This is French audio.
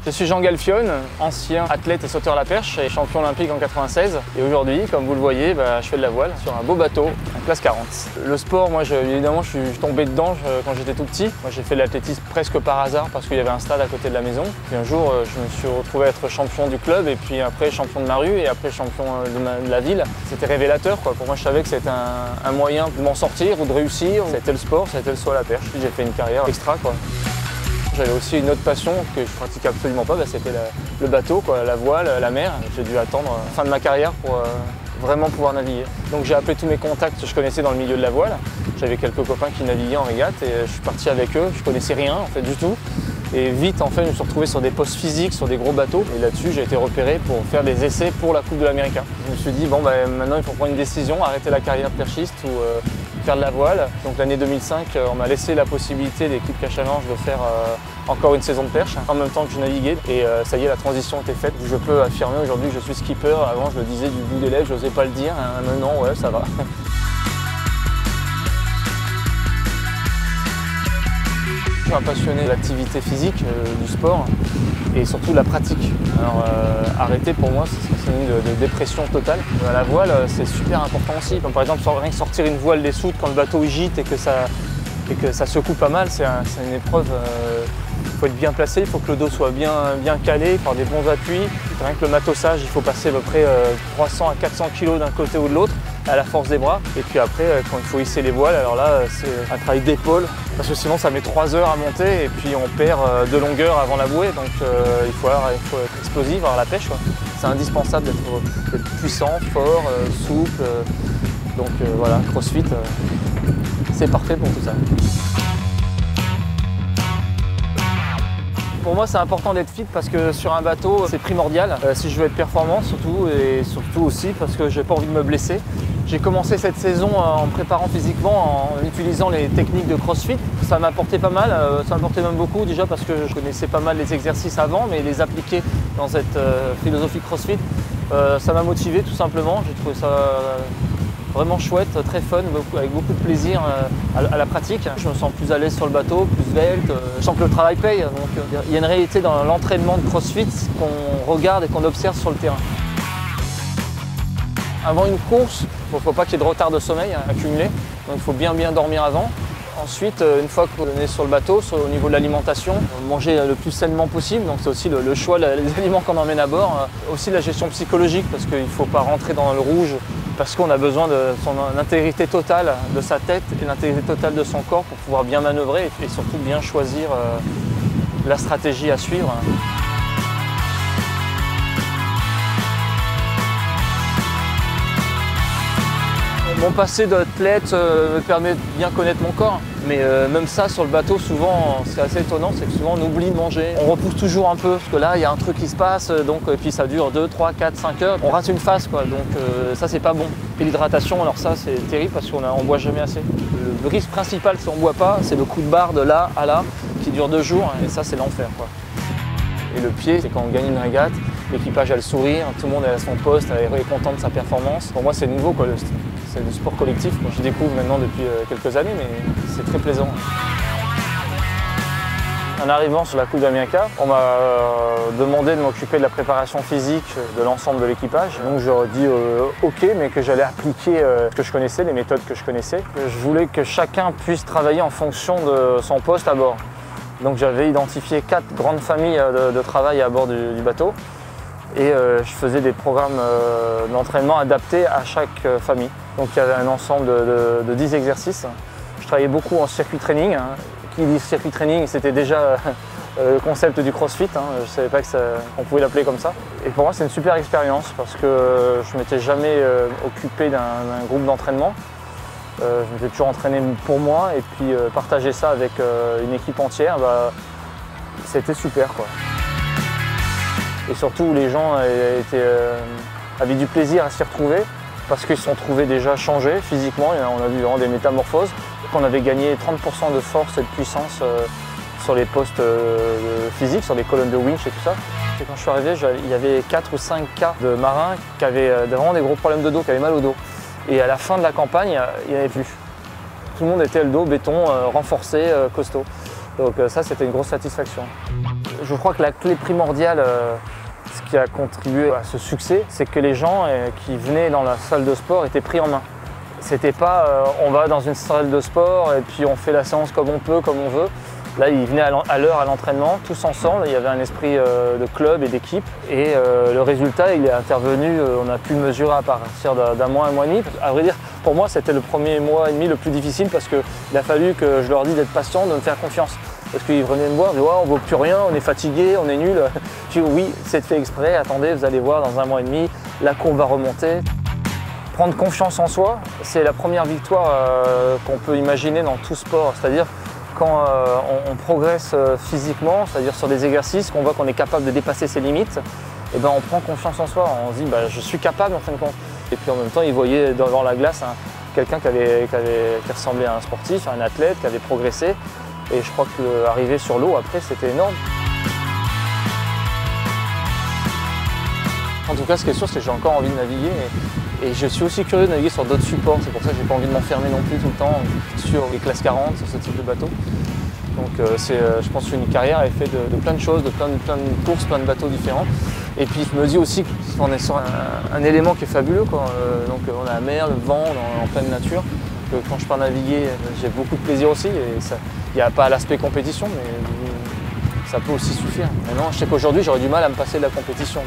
Je suis Jean Galfione, ancien athlète et sauteur à la perche et champion olympique en 96. Et aujourd'hui, comme vous le voyez, je fais de la voile sur un beau bateau en classe 40. Le sport, moi évidemment, je suis tombé dedans quand j'étais tout petit. Moi j'ai fait de l'athlétisme presque par hasard parce qu'il y avait un stade à côté de la maison. Puis un jour, je me suis retrouvé à être champion du club et puis après champion de ma rue et après champion de la ville. C'était révélateur, quoi. Pour moi, je savais que c'était un moyen de m'en sortir ou de réussir. C'était le sport, c'était le saut à la perche. J'ai fait une carrière extra, quoi. J'avais aussi une autre passion que je pratiquais absolument pas, c'était le bateau, quoi, la voile, la mer. J'ai dû attendre la fin de ma carrière pour vraiment pouvoir naviguer. Donc j'ai appelé tous mes contacts que je connaissais dans le milieu de la voile. J'avais quelques copains qui naviguaient en régate et je suis parti avec eux. Je connaissais rien en fait du tout. Et vite en fait je me suis retrouvé sur des postes physiques, sur des gros bateaux. Et là-dessus j'ai été repéré pour faire des essais pour la Coupe de l'Amérique. Je me suis dit maintenant il faut prendre une décision, arrêter la carrière de perchiste ou faire de la voile. Donc l'année 2005, on m'a laissé la possibilité, l'équipe Cache-à-Manche, de faire encore une saison de perche en même temps que je naviguais. Et ça y est, la transition était faite. Je peux affirmer aujourd'hui que je suis skipper. Avant, je le disais du bout des lèvres, je n'osais pas le dire. Maintenant, ouais, ça va. Je suis un passionné de l'activité physique, du sport et surtout de la pratique. Alors arrêter pour moi c'est signe de dépression totale. La voile c'est super important aussi, comme par exemple rien que sortir une voile des soutes quand le bateau gîte et que ça secoue pas mal, c'est une épreuve. Il faut être bien placé, il faut que le dos soit bien calé, faire des bons appuis. Rien que le matossage, il faut passer à peu près 300 à 400 kg d'un côté ou de l'autre à la force des bras. Et puis après, quand il faut hisser les voiles, alors là, c'est un travail d'épaule. Parce que sinon, ça met 3 heures à monter et puis on perd de longueur avant la bouée. Donc il faut être explosif, avoir la pêche. C'est indispensable d'être puissant, fort, souple. Donc voilà, CrossFit, c'est parfait pour tout ça. Pour moi, c'est important d'être fit parce que sur un bateau, c'est primordial si je veux être performant surtout et surtout aussi parce que j'ai pas envie de me blesser. J'ai commencé cette saison en me préparant physiquement, en utilisant les techniques de CrossFit. Ça m'a apporté pas mal, ça m'a apporté même beaucoup déjà parce que je connaissais pas mal les exercices avant, mais les appliquer dans cette philosophie CrossFit, ça m'a motivé tout simplement. J'ai trouvé ça vraiment chouette, très fun, avec beaucoup de plaisir à la pratique. Je me sens plus à l'aise sur le bateau, plus svelte. Je sens que le travail paye. Donc il y a une réalité dans l'entraînement de CrossFit qu'on regarde et qu'on observe sur le terrain. Avant une course, il ne faut pas qu'il y ait de retard de sommeil accumulé. Donc il faut bien dormir avant. Ensuite, une fois qu'on est sur le bateau, au niveau de l'alimentation, manger le plus sainement possible. Donc c'est aussi le choix, les aliments qu'on emmène à bord. Aussi la gestion psychologique parce qu'il ne faut pas rentrer dans le rouge parce qu'on a besoin de son intégrité totale de sa tête et l'intégrité totale de son corps pour pouvoir bien manœuvrer et surtout bien choisir la stratégie à suivre. Mon passé d'athlète me permet de bien connaître mon corps, mais même ça sur le bateau, souvent, c'est assez étonnant, c'est que souvent on oublie de manger. On repousse toujours un peu, parce que là, il y a un truc qui se passe, et puis ça dure 2, 3, 4, 5 heures. On rate une phase, quoi, donc ça, c'est pas bon. Et l'hydratation, alors ça, c'est terrible, parce qu'on boit jamais assez. Le risque principal, si on ne boit pas, c'est le coup de barre de là à là, qui dure 2 jours, et ça, c'est l'enfer, quoi. Et le pied, c'est quand on gagne une régate, l'équipage a le sourire, tout le monde est à son poste, est content de sa performance. Pour moi, c'est nouveau, quoi. C'est du sport collectif. Je découvre maintenant depuis quelques années, mais c'est très plaisant. En arrivant sur la Coupe d'Amérique, on m'a demandé de m'occuper de la préparation physique de l'ensemble de l'équipage. Donc j'aurais dit OK, mais que j'allais appliquer ce que je connaissais, les méthodes que je connaissais. Je voulais que chacun puisse travailler en fonction de son poste à bord. Donc j'avais identifié 4 grandes familles de travail à bord du bateau et je faisais des programmes d'entraînement adaptés à chaque famille. Donc il y avait un ensemble de 10 exercices. Je travaillais beaucoup en circuit training. Qui dit circuit training, c'était déjà le concept du CrossFit. Je ne savais pas qu'on pouvait l'appeler comme ça. Et pour moi c'est une super expérience parce que je ne m'étais jamais occupé d'un groupe d'entraînement. Je m'étais toujours entraîné pour moi et puis partager ça avec une équipe entière, c'était super, quoi. Et surtout les gens avaient du plaisir à s'y retrouver parce qu'ils se sont trouvés déjà changés physiquement, on a vu vraiment des métamorphoses. On avait gagné 30% de force et de puissance sur les postes physiques, sur les colonnes de winch et tout ça. Et quand je suis arrivé, il y avait 4 ou 5 cas de marins qui avaient vraiment des gros problèmes de dos, qui avaient mal au dos. Et à la fin de la campagne, il n'y en avait plus. Tout le monde était le dos béton, renforcé, costaud. Donc ça, c'était une grosse satisfaction. Je crois que la clé primordiale, ce qui a contribué à ce succès, c'est que les gens qui venaient dans la salle de sport étaient pris en main. C'était pas on va dans une salle de sport et puis on fait la séance comme on peut, comme on veut. Là, ils venaient à l'heure à l'entraînement, tous ensemble. Il y avait un esprit de club et d'équipe. Et le résultat, il est intervenu, on a pu le mesurer à partir d'un mois, un mois et demi. À vrai dire, pour moi, c'était le premier mois et demi le plus difficile parce qu'il a fallu que je leur dise d'être patient, de me faire confiance. Parce qu'ils venaient me voir, ils disaient ouais, on ne vaut plus rien, on est fatigué, on est nul. Je dis oui, c'est fait exprès, attendez, vous allez voir, dans un mois et demi, la courbe va remonter. Prendre confiance en soi, c'est la première victoire qu'on peut imaginer dans tout sport. C'est-à-dire quand on progresse physiquement, c'est-à-dire sur des exercices, qu'on voit qu'on est capable de dépasser ses limites, et ben on prend confiance en soi, on se dit bah, je suis capable en fin de compte. Et puis en même temps, ils voyaient devant la glace quelqu'un qui ressemblait à un sportif, à un athlète, qui avait progressé. Et je crois qu'arriver sur l'eau après, c'était énorme. En tout cas, ce qui est sûr, c'est que j'ai encore envie de naviguer et je suis aussi curieux de naviguer sur d'autres supports. C'est pour ça que j'ai pas envie de m'enfermer non plus tout le temps sur les classes 40, sur ce type de bateau. Donc je pense qu'une carrière est faite de plein de choses, de plein de courses, plein de bateaux différents. Et puis je me dis aussi qu'on est sur un élément qui est fabuleux, quoi. Donc on a la mer, le vent, en pleine nature. Quand je pars naviguer, j'ai beaucoup de plaisir aussi. Il n'y a pas l'aspect compétition, mais ça peut aussi suffire. Maintenant, je sais qu'aujourd'hui, j'aurais du mal à me passer de la compétition.